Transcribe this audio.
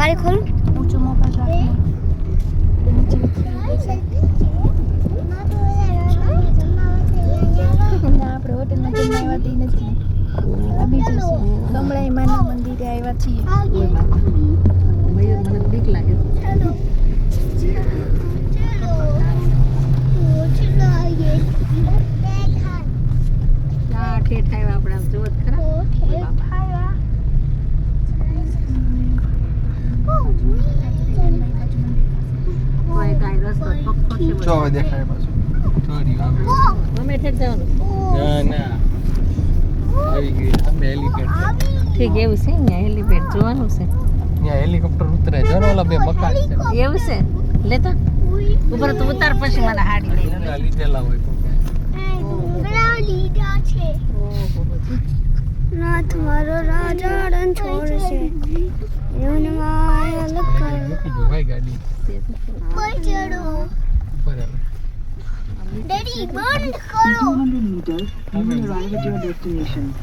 બારી ખોલું ઊંચો મોબાઈલ રાખીને નીચે આપણે હોટલમાં જઈને આવ્યા તે નથી આ બીજું છે કમળાઈ માના મંદિરે આવ્યા છીએ મયુર મને બીક લાગે ઠેઠ આવ્યા આપણે આમ જોત ખરા જો હવે દેખાય પાછું થોડી આવે અમે ઠેઠ જવાનું ના આવી ગઈ અમે હેલિપેડ ઠીક એવું છે અહીંયા હેલિપેડ જોવાનું છે ત્યાં હેલિકોપ્ટર ઉતરે જો ને ઓલા બે મકાન છે એવું છે લેતા ઉપર તો ઉતાર પછી મને હાડી લઈ લો લીધેલા હોય તો નાથ મારો રાજા રણ છોડશે એવું માયા લખા મૂકી દો ભાઈ ગાડી ઉપર આવે ડેડી બંધ કરો 200 meters, you will arrive at your destination.